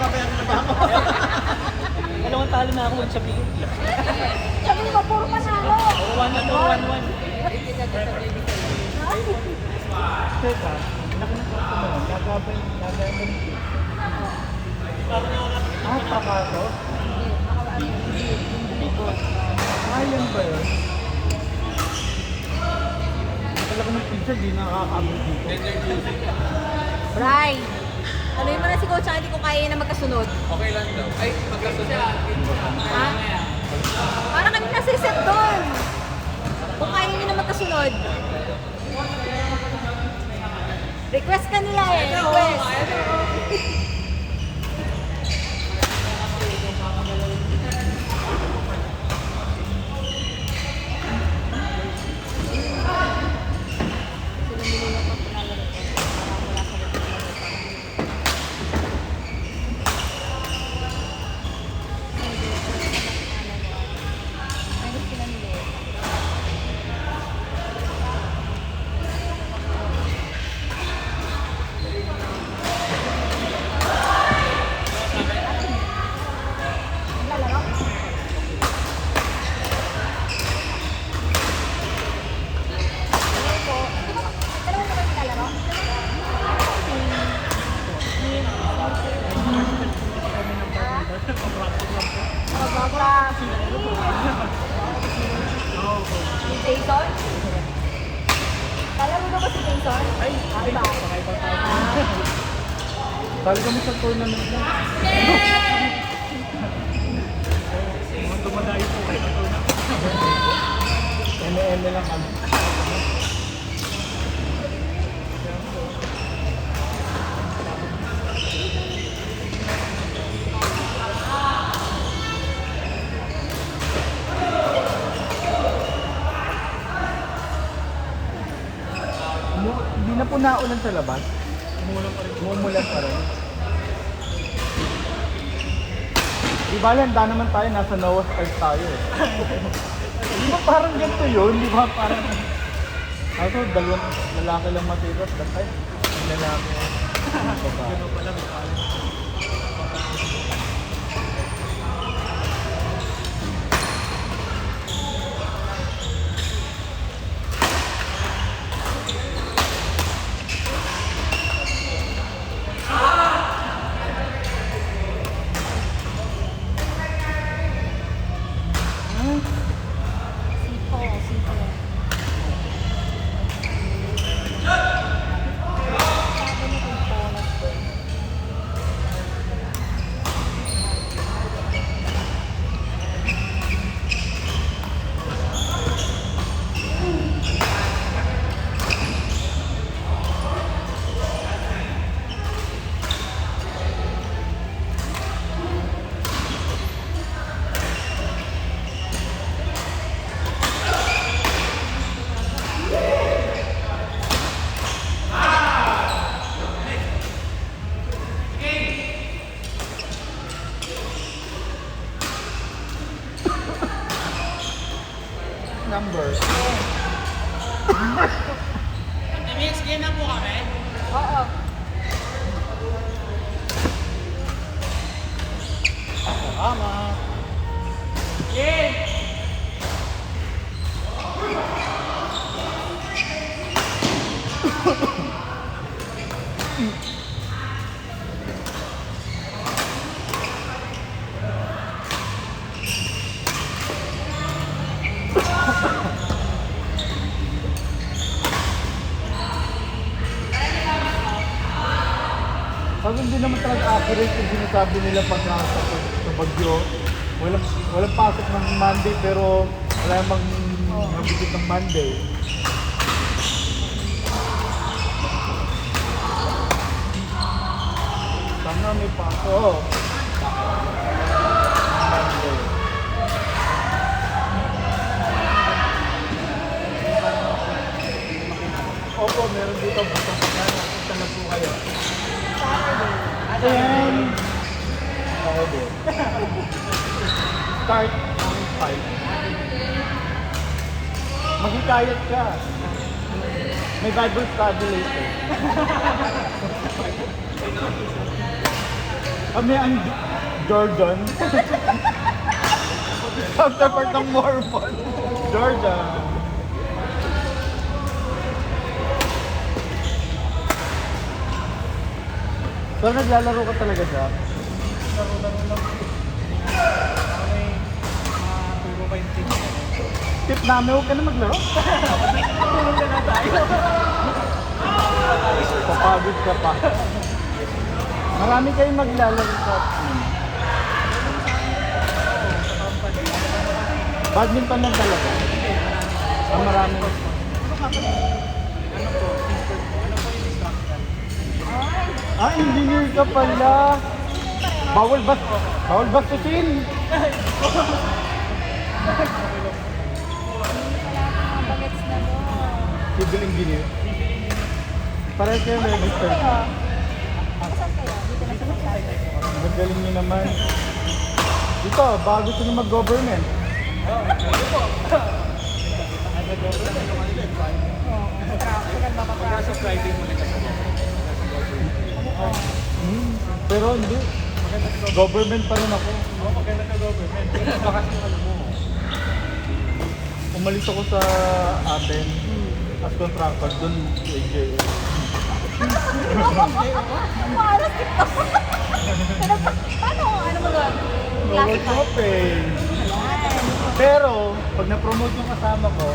babayaran na ba ako? Dalawang talo na ako magsabihin. Sabi mo, puro panalo. 1-1. Teka, nakinakot ko naman. Gagabay. Pakaso? Ayan ba yun? Talaga ng pizza, di nakakabot dito. Bray, ano yung na si Coach, hindi ko kaya na magkasunod. Okay lang daw. Ay, magkasunod. Ha? Parang kami nasiset doon. Kung kaya nyo na magkasunod. Request ka nila eh. Request. Jason? Kala mo ba si Jason? Ay, Iba. Tali kami sa tournament lang. Mga dumadayo po kayo sa tournament. M&M lang kami. Hindi na po naulan sa labas. Umuulan pa rin. Di ba handa naman tayo, nasa Noah's Ark tayo eh. Di ba parang ganito yun? Di ba parang... Ako, dalawang lalaki lang matigas. Ay, ang lalaki. Gano'n pala, may pala. Sipo. Number. Mix, game na po kami. Oo. Tama. Game! Pag hindi naman talaga accurate yung sinasabi nila pag nasa sa bagyo. Walang pasok ng Monday pero wala namang mabigit ng Monday. Sana may pasok. Monday. Opo, meron dito. Punta na po kayo. Ayan. Ako din. Start on 5. Maghikayat ka. May Bible study later. Kami ang Jordan. Counterpart ng Mormon. Jordan. So naglalaro ka talaga siya? Laro-laro lang. Para may turo pa yung team. Tip namin, huwag ka na maglaro. Tulong na na tayo. Papagod ka pa. Marami kayong maglalaro sa badminton lang talaga. Marami. Engineer ka pala. Bawal bastusin. Ang bagets na doon. Civil engineer. Parang kayo register. Saan kayo? Dito na sa Masyado. Ang galing nyo naman. Dito, bago gusto nyo mag-government. Sa Friday mo na kasi. Pero hindi. Government pa rin ako. Oo, maganda ka government. Baka kasi alam mo. Umalis ako sa atin as contractor doon sa AJA. Maalas ito. Paano? Ano mo doon? Bawal ko pay. Pero, pag na-promote yung kasama ko,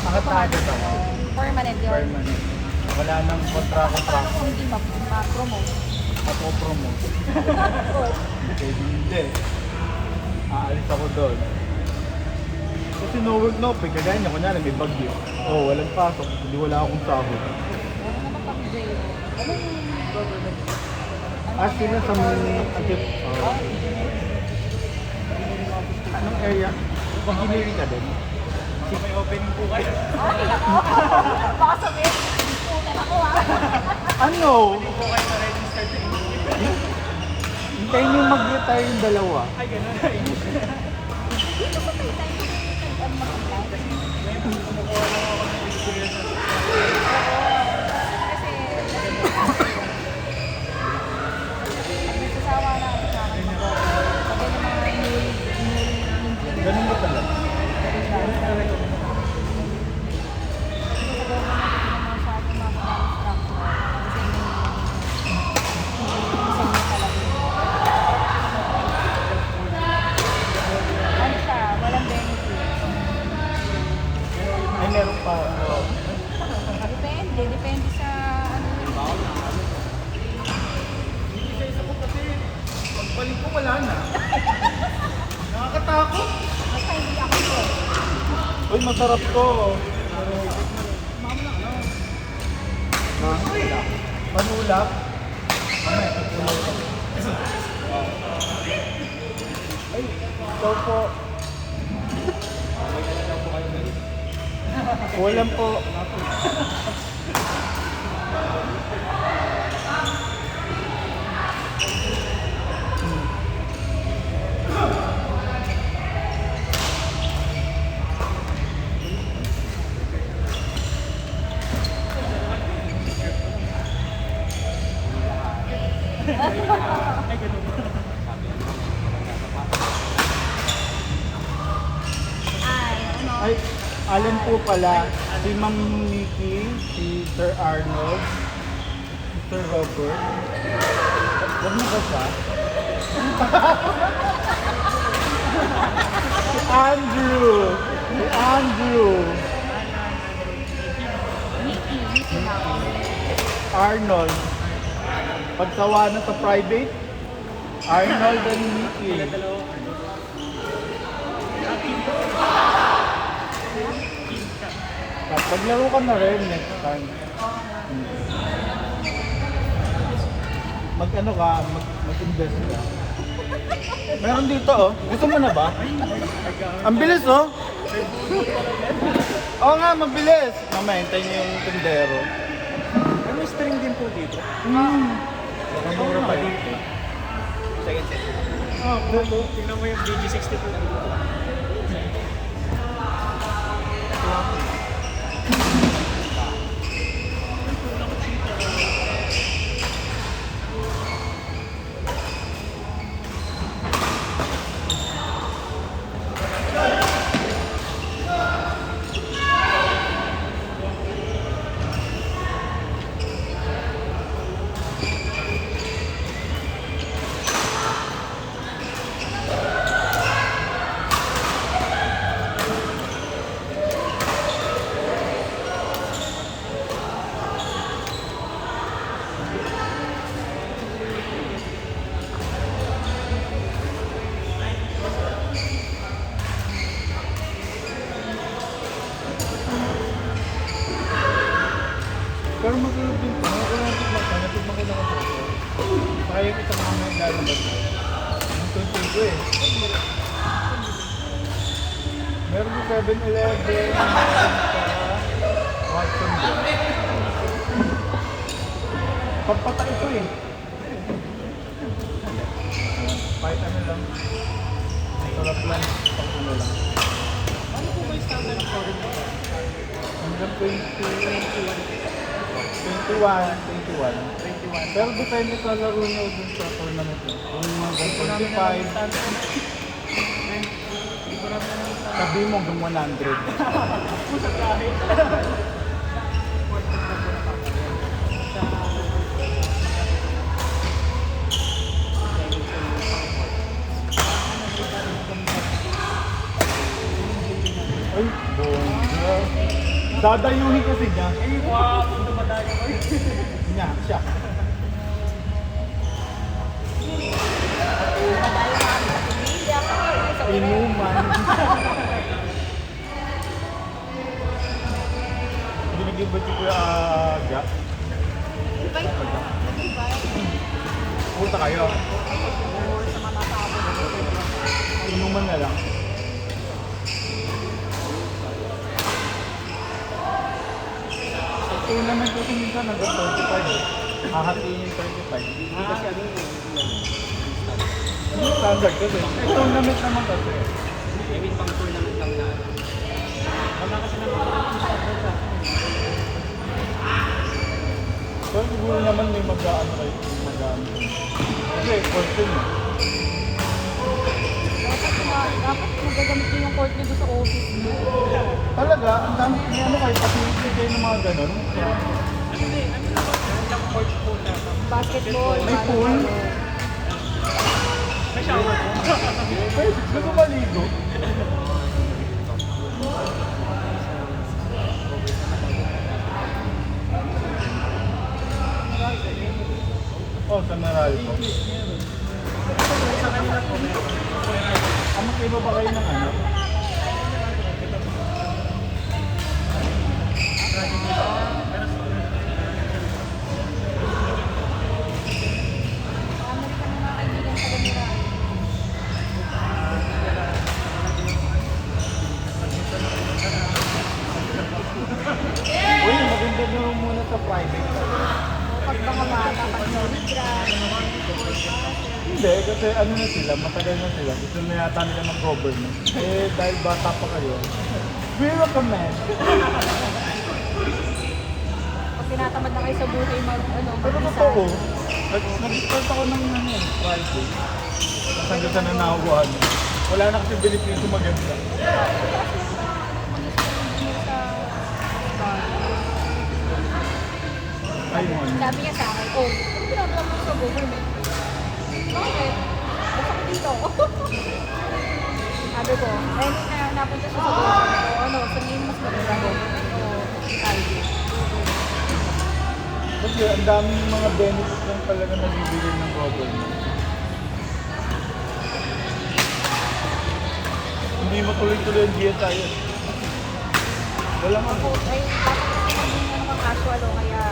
nakatagot ako. Permanent yun. Permanent. Wala nang Paano kontra-kontra. kung hindi ma-promote? Ako promote. Pwede hindi. Aalis ako doon. Kasi no work no pay. Kagaya niya, kunyari may bagyo. Oh, walang pasok. Hindi wala akong sahod. Ano naman pang-jail? Anong government? Sila sa anong area? Engineering ka din? May opening po kayo. Ay, ako. Baka sabihin, putan ako ah. Ano? Po kayo na registered na engineer. Hintayin niyo mag-retire yung dalawa. Ay, gano'n. Dito sa tayo tayo ang mag-apply. Ngayon, kumukuha lang ako ng experience. Kasi, pag nagsasawa na ako sa akin, sabi ng mga new Ganun ba talaga? Ay, meron pa. Depende sa ano yun. Pagbalik ko wala na. Nakakatakot. Basta hindi ako sure. Uy, masarap to. Ha? Panulak? Mamaya, panulak. Ay, ikaw po. Walang po. Ay, ano? Ay, alam po pala, si Ma'am Nikki, si Sir Arnold, si Sir Robert. Huwag mo ba siya? Si Andrew! Si Andrew! Mickey Mouse. Arnold. Pagsawa na sa private, Arnold and Nikki. Paglaro ka na rin next time. Mag-ano ka, mag-invest ka. Meron dito oh. Gusto mo na ba? Ang bilis oh. Oo nga, mabilis. Mamaya, hintayin niyo yung tindero. Ano may string din po dito? Mura pa dito. Second set. Ah, cool. Tingnan mo yung BG60 po. ang naglalabas ko. Ang tuntul ko eh. Meron yung 7-Eleven, meron sa Watsonville. Pagpata ito eh. Kahit ano lang. Sarap lang. Pag ano lang. Ano po ba yung standard ng foreign mo? Hanggang 21. Pero depende sa laro nyo dun sa tournament nyo. Kung mga 125, sabi mo hanggang 100. Ay, bongga. Dadayuhin kasi niya. Ay, wow! Punta ba tayo? Niya, siya. Madali na kami sa pamilya, kami sa ulit. Inuman. Binigyan ba si Kuya Aga? Invite mo. Invite. Punta kayo. Or sa mga tao. Inuman na lang. Sa tournament kasi minsan hanggang 25. Hahatiin yung 25. Hindi kasi ano yun. Hindi standard kasi. Tournament naman kasi. I mean, pang tournament lang na. Wala kasi naman yung standard sa akin. So siguro naman may mag-ano kayo. Mag-ano. Kasi question eh. Dapat magagamit niyo yung court niyo doon sa office niyo. Talaga, ang dami may ano kayo, facility kayo ng mga ganun. Ano din? Ano na ba? Lang court po na. Basketball. May pool. May shower po. Pero gusto maligo. Oh, sa Meralco. Sa kanila po, meron. Ang magkaiba ba kayo ng ano? Kami kami mga kaibigan sa Gamira. Uy, maganda nyo muna sa private. Pag mga bata, pag niligram. Hindi, kasi ano na sila, matagal na sila. Gusto na yata nila mag-government. Eh, dahil bata pa kayo, we recommend. Pag tinatamad na kayo sa buhay, Pero totoo, nag-start ako ng ano, private. Tapos hanggang sa nanahuan. Wala na kasi benepisyo maganda. Ay, mo ano. Sabi niya sa akin, oh, ano ginagawa mo sa government? Bakit? Basta ko dito. Sabi ko, eh, napunta siya sa government. O ano, sa ngayon mas maganda government o private? Kasi ang daming mga benefits lang talaga nabibigay ng government. Hindi matuloy-tuloy ang GSIS. Wala nga po. Ay, dapat kasi ano ka casual o kaya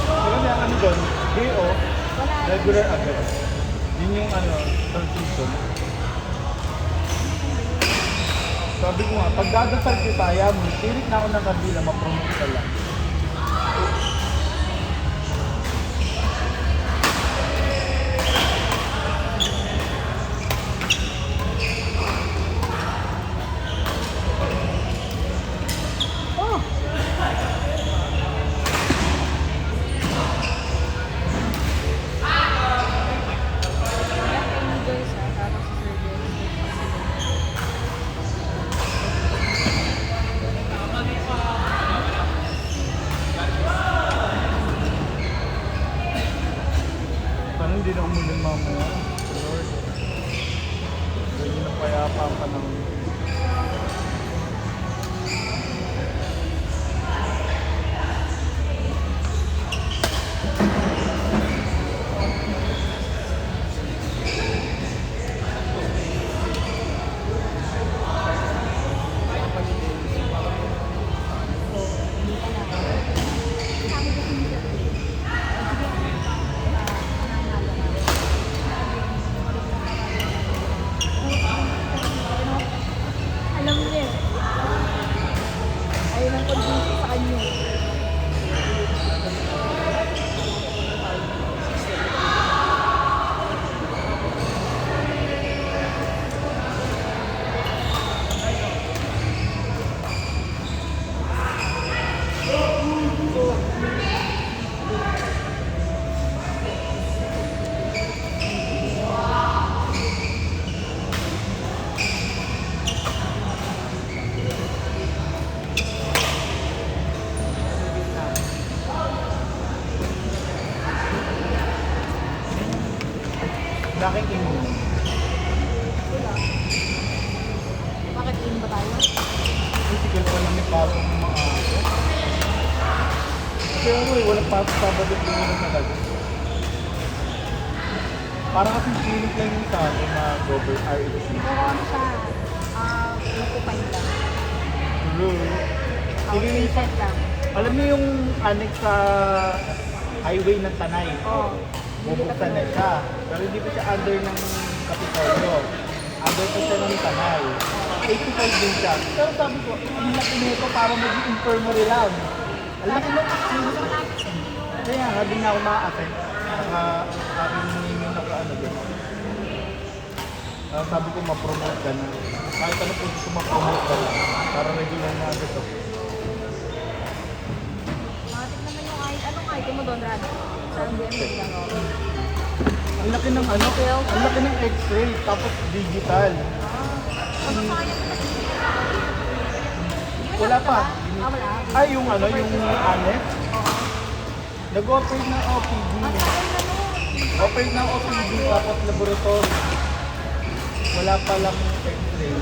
Pero may ano doon, DO, wala. regular agad. Yun yung ano, third season. Sabi ko nga, pag dadasal kita, ayaw mo, tirik na ako ng kabila, ma-promote ka lang. Paano hindi na umulan mamaya? Lord. Ganyan na payapa ang panahon. Bakit yun ba tayo? Physical pa lang may pasok ng mga araw. Kasi ano eh, walang pasok Sabado at Linggo na talaga. Parang kasing clinic lang yung sa akin na Robert RHC. Pero ano siya, nakupay lang. True. Outdated lang. Alam niyo yung annex sa highway ng Tanay? Oo. Bubuksan na siya. Pero hindi pa siya under ng Kapitolyo. Under pa siya ng Tanay. 85 din siya. Pero sabi ko, ang laki nito para maging infirmary lang. Ang laki nito. Kaya nga, di na ako ma-attend. Saka aking hingin na ano din. Sabi ko, ma-promote ka na. Kahit ano po gusto ma-promote ka lang. Para regular na agad to. Matik naman yung anong item mo doon, Rad? Saan din lang ako? Ang laki ng ano, ang laki ng x-ray, tapos digital. Masasayang na. Wala pa. Wala. Ay, yung ano, yung annex. Oo. Nag-operate ng OPD. Ang tagal na nun. Operate ng OPD, tapos laboratory. Wala pa lang x-ray.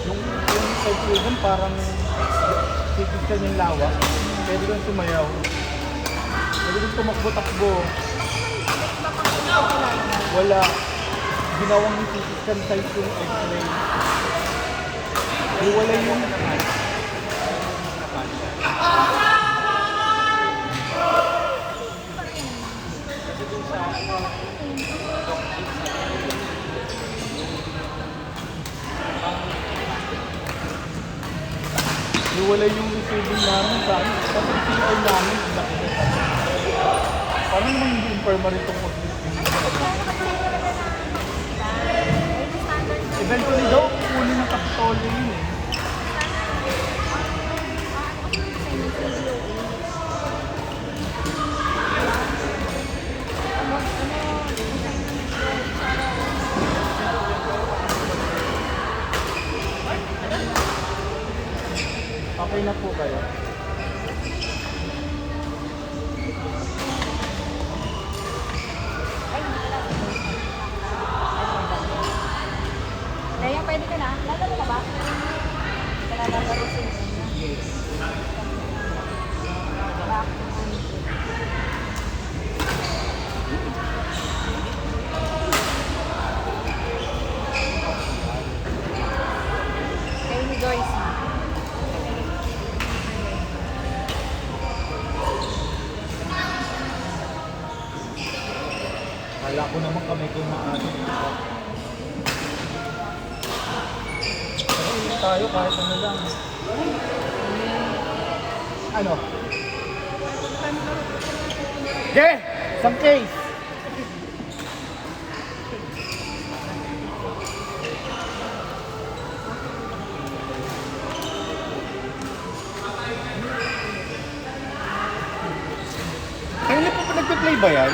Yung x-ray dun, parang titignan yung lawak. Pwede kang sumayaw. Pwede kang tumakbo-takbo. Wala. Ginawang ni CT scan size yung x-ray. Wala yung wala yung receiving namin sa akin. Kasi CR namin, laki na sa akin. Parang naman hindi infirmary itong hospital. Eventually daw, kukunin ng Kapitolyo yun eh. Okay na po kayo. Kaya pwede ka na? Lalaro ka ba? Lalaro sila. Back. Kayo ni Joyce. Kala ko naman kami kung maano. Pero ulit tayo kahit ano lang. Ano? Yeah! Some case! Kaya po pa nagpe-play ba yan?